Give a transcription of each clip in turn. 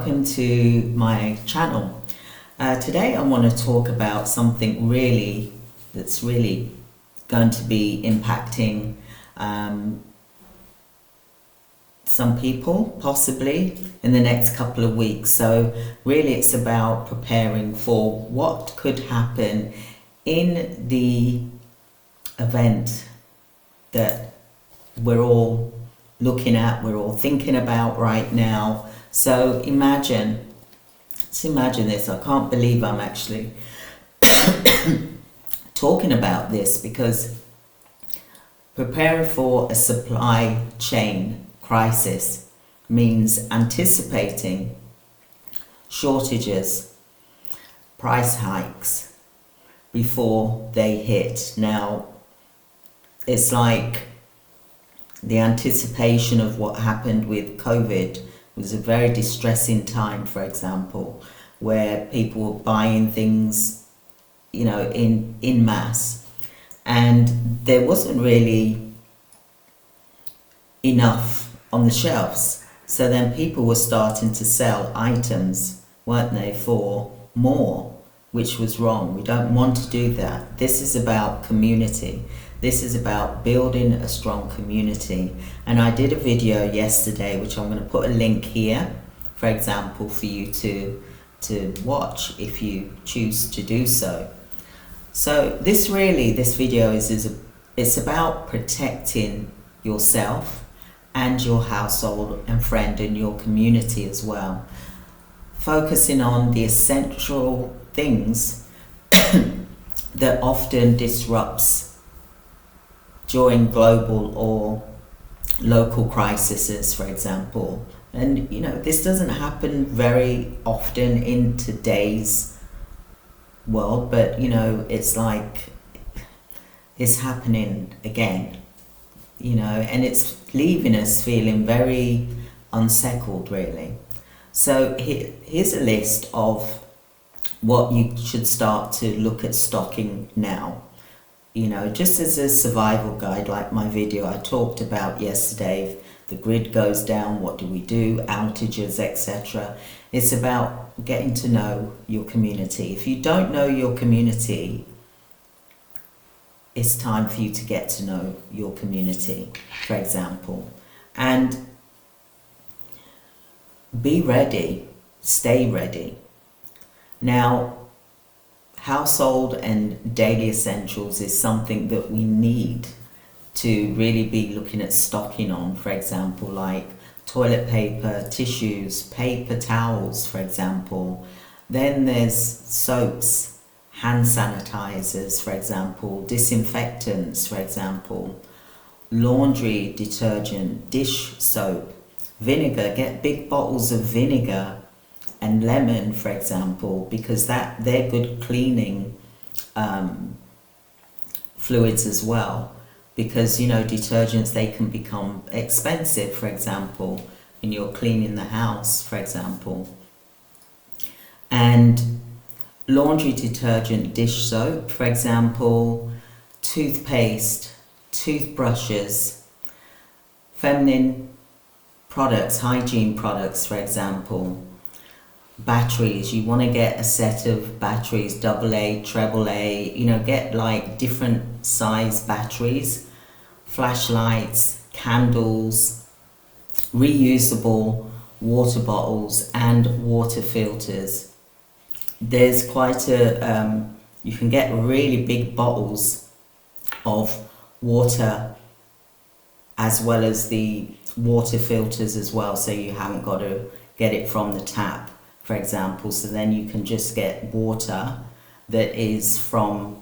welcome to my channel. Today I want to talk about something that's really going to be impacting some people possibly in the next couple of weeks. So really it's about preparing for what could happen in the event that we're all looking at, we're all thinking about right now. So let's imagine this. I can't believe I'm actually talking about this, because preparing for a supply chain crisis means anticipating shortages, price hikes before they hit. Now, it's like the anticipation of what happened with COVID was a very distressing time, for example, where people were buying things, in mass, and there wasn't really enough on the shelves. So then people were starting to sell items, weren't they, for more, which was wrong. We don't want to do that. This is about community. This is about building a strong community. And I did a video yesterday, which I'm going to put a link here, for example, for you to watch if you choose to do so. So this video it's about protecting yourself and your household and friend and your community as well. Focusing on the essential things that often disrupts during global or local crises, for example. And this doesn't happen very often in today's world, but it's like it's happening again, and it's leaving us feeling very unsettled, really. So here's a list of what you should start to look at stocking now. Just as a survival guide, like my video I talked about yesterday. If the grid goes down, what do we do? Outages, etc. It's about getting to know your community. If you don't know your community, it's time for you to get to know your community, for example. And be ready, stay ready. Now, household and daily essentials is something that we need to really be looking at stocking on, for example, like toilet paper, tissues, paper towels, for example. Then there's soaps, hand sanitizers, for example, disinfectants, for example, laundry detergent, dish soap, vinegar. Get big bottles of vinegar and lemon, for example, because they're good cleaning fluids as well. Because detergents, they can become expensive, for example, when you're cleaning the house, for example. And laundry detergent, dish soap, for example, toothpaste, toothbrushes, feminine products, hygiene products, for example. Batteries, you want to get a set of batteries, AA, AAA, get like different size batteries, flashlights, candles, reusable water bottles and water filters. There's quite you can get really big bottles of water as well as the water filters as well, so you haven't got to get it from the tap, for example. So then you can just get water that is from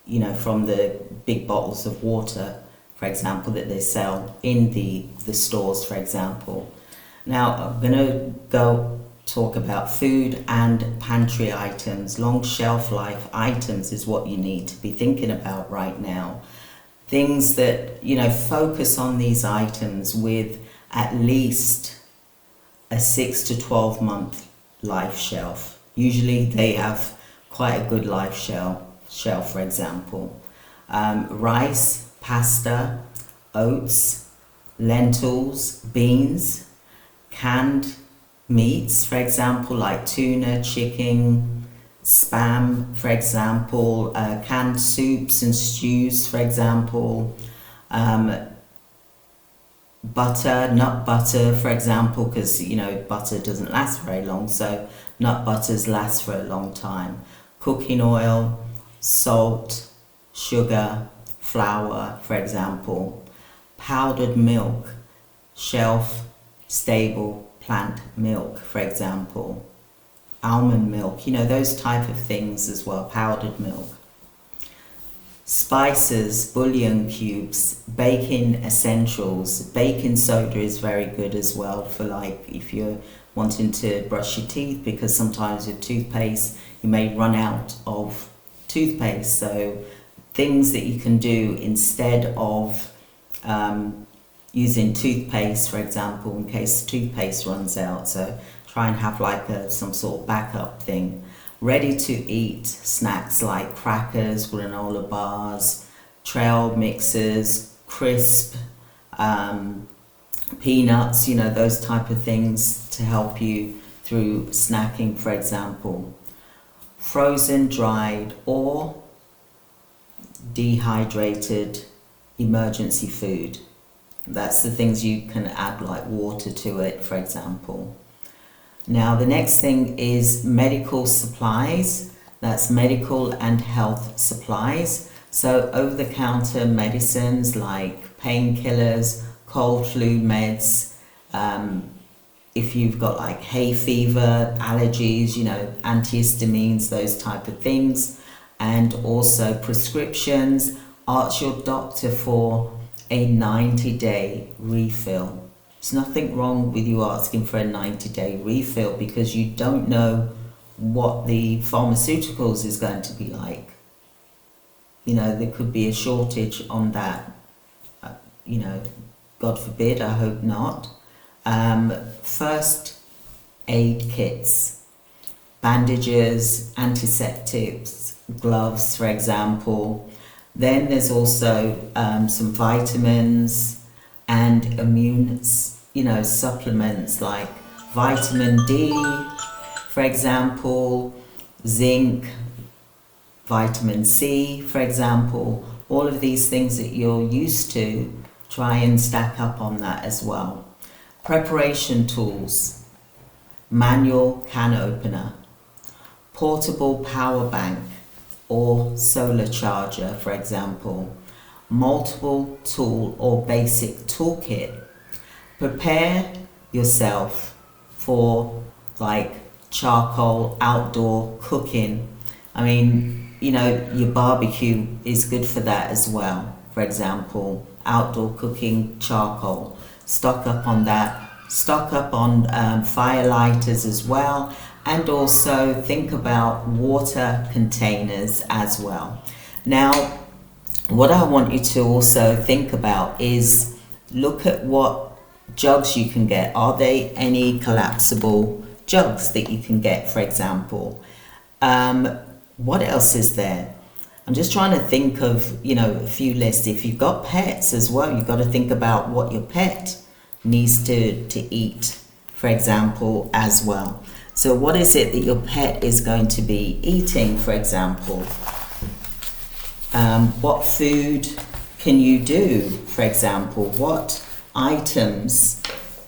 the big bottles of water, for example, that they sell in the stores, for example. Now I'm going to go talk about food and pantry items. Long shelf life items is what you need to be thinking about right now. Things that, focus on these items with at least a 6 to 12 month life shelf. Usually they have quite a good life shelf, for example. Rice, pasta, oats, lentils, beans, canned meats, for example, like tuna, chicken, spam, for example, canned soups and stews, for example, butter, nut butter, for example, because butter doesn't last very long, so nut butters last for a long time. Cooking oil, salt, sugar, flour, for example, powdered milk, shelf stable plant milk, for example, almond milk, those type of things as well, powdered milk. Spices, bouillon cubes, baking essentials. Baking soda is very good as well for if you're wanting to brush your teeth, because sometimes with toothpaste you may run out of toothpaste. So things that you can do instead of using toothpaste, for example, in case toothpaste runs out. So try and have some sort of backup thing. Ready to eat snacks like crackers, granola bars, trail mixes, crisp, peanuts, those type of things to help you through snacking, for example. Frozen, dried or dehydrated emergency food. That's the things you can add like water to it, for example. Now the next thing is medical supplies. That's medical and health supplies. So over-the-counter medicines like painkillers, cold flu meds, if you've got hay fever, allergies, antihistamines, those type of things. And also prescriptions. Ask your doctor for a 90-day refill. There's nothing wrong with you asking for a 90-day refill, because you don't know what the pharmaceuticals is going to be like. There could be a shortage on that. God forbid, I hope not. First aid kits, bandages, antiseptics, gloves, for example. Then there's also some vitamins and immune, supplements like vitamin D, for example, zinc, vitamin C, for example. All of these things that you're used to, try and stack up on that as well. Preparation tools, manual can opener, portable power bank or solar charger, for example, multiple tool or basic toolkit. Prepare yourself for charcoal outdoor cooking. Your barbecue is good for that as well. For example, outdoor cooking charcoal. Stock up on that. Stock up on fire lighters as well. And also think about water containers as well. Now, what I want you to also think about is look at what jugs you can get. Are there any collapsible jugs that you can get, for example? What else is there? I'm just trying to think of, a few lists. If you've got pets as well, you've got to think about what your pet needs to eat, for example, as well. So what is it that your pet is going to be eating, for example? What food can you do, for example? What items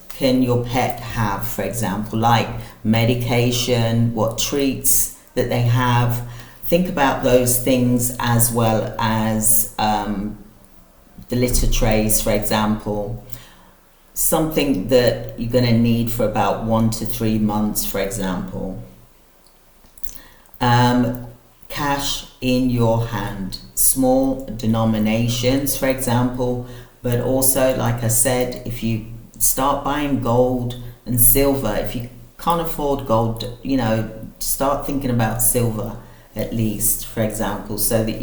can your pet have, for example, like medication, what treats that they have? Think about those things, as well as the litter trays, for example. Something that you're going to need for about 1 to 3 months, for example. Cash in your hand, small denominations, for example, but also, like I said, if you start buying gold and silver, if you can't afford gold, start thinking about silver at least, for example, so that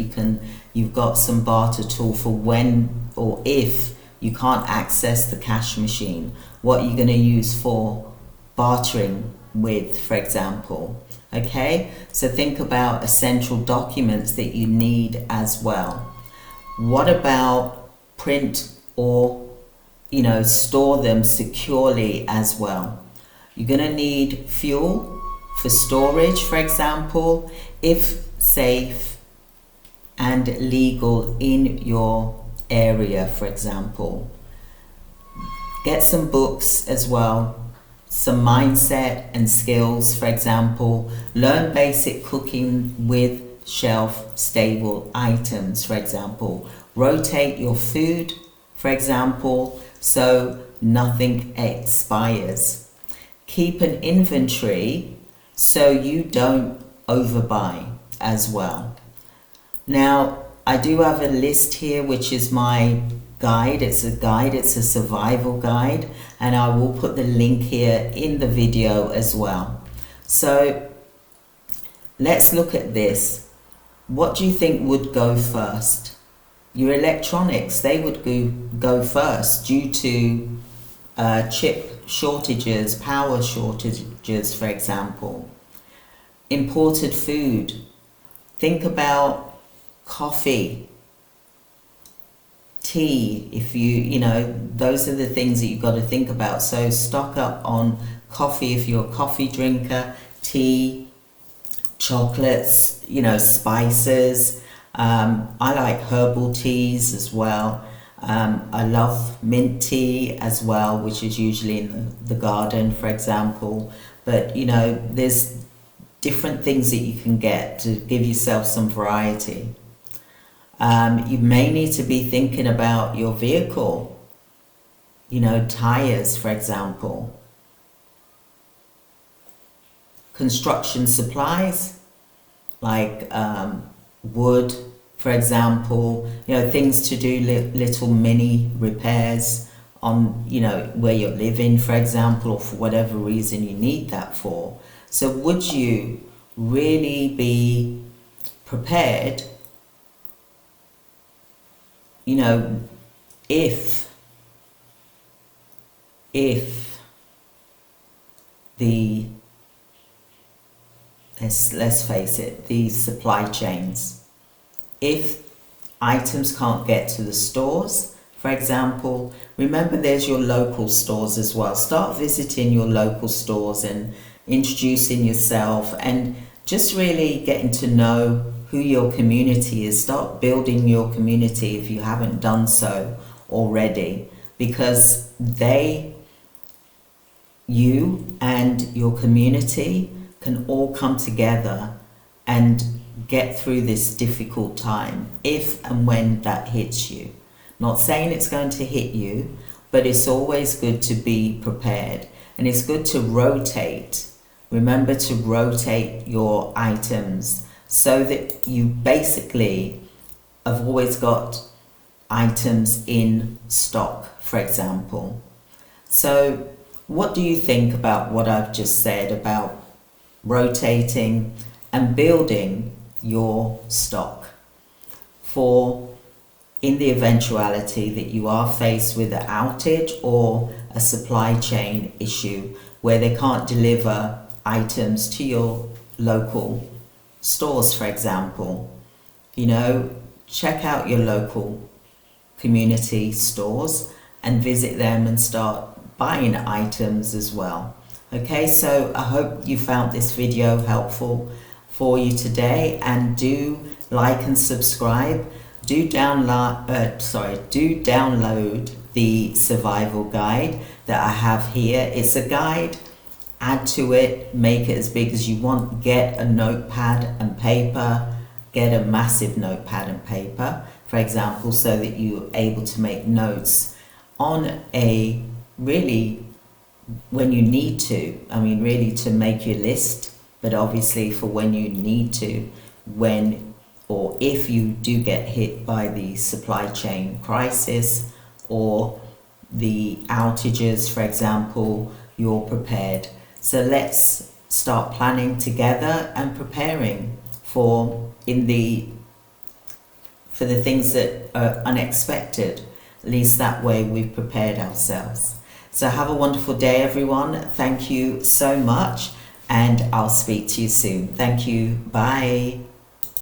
you've got some barter tool for when or if you can't access the cash machine. What you're going to use for bartering with, for example. Okay, so think about essential documents that you need as well. What about print or store them securely as well? You're going to need fuel for storage, for example, if safe and legal in your area, for example. Get some books as well, some mindset and skills, for example. Learn basic cooking with shelf-stable items, for example. Rotate your food, for example, so nothing expires. Keep an inventory so you don't overbuy as well. Now, I do have a list here, which is my guide. It's a survival guide, and I will put the link here in the video as well. So let's look at this. What do you think would go first? Your electronics, they would go first due to chip shortages, power shortages, for example. Imported food. Think about coffee, tea, if you know, those are the things that you've got to think about. So stock up on coffee if you're a coffee drinker, tea, chocolates, you know, spices. I like herbal teas as well. I love mint tea as well, which is usually in the garden, for example. But, you know, there's different things that you can get to give yourself some variety. You may need to be thinking about your vehicle, you know, tires, for example. Construction supplies, like wood, for example, you know, things to do little mini repairs on, you know, where you're living, for example, or for whatever reason you need that for. So would you really be prepared, you know, if the, let's face it, the supply chains, if items can't get to the stores, for example, remember there's your local stores as well. Start visiting your local stores and introducing yourself and just really getting to know who your community is. Start building your community if you haven't done so already, because you and your community can all come together and get through this difficult time if and when that hits you. Not saying it's going to hit you, but it's always good to be prepared, and it's good to rotate. Remember to rotate your items so that you basically have always got items in stock, for example. So what do you think about what I've just said about rotating and building your stock for in the eventuality that you are faced with an outage or a supply chain issue where they can't deliver items to your local stores, for example? You know, check out your local community stores and visit them and start buying items as well. Okay, so I hope you found this video helpful for you today, and do like and subscribe. Do download the survival guide that I have here. It's a guide. Add to it, make it as big as you want. Get a notepad and paper. Get a massive notepad and paper, for example, so that you're able to make notes on a really, when you need to, I mean really to make your list, but obviously for when you need to, when or if you do get hit by the supply chain crisis or the outages, for example, you're prepared. So let's start planning together and preparing for the things that are unexpected. At least that way we've prepared ourselves. So have a wonderful day, everyone. Thank you so much, and I'll speak to you soon. Thank you. Bye.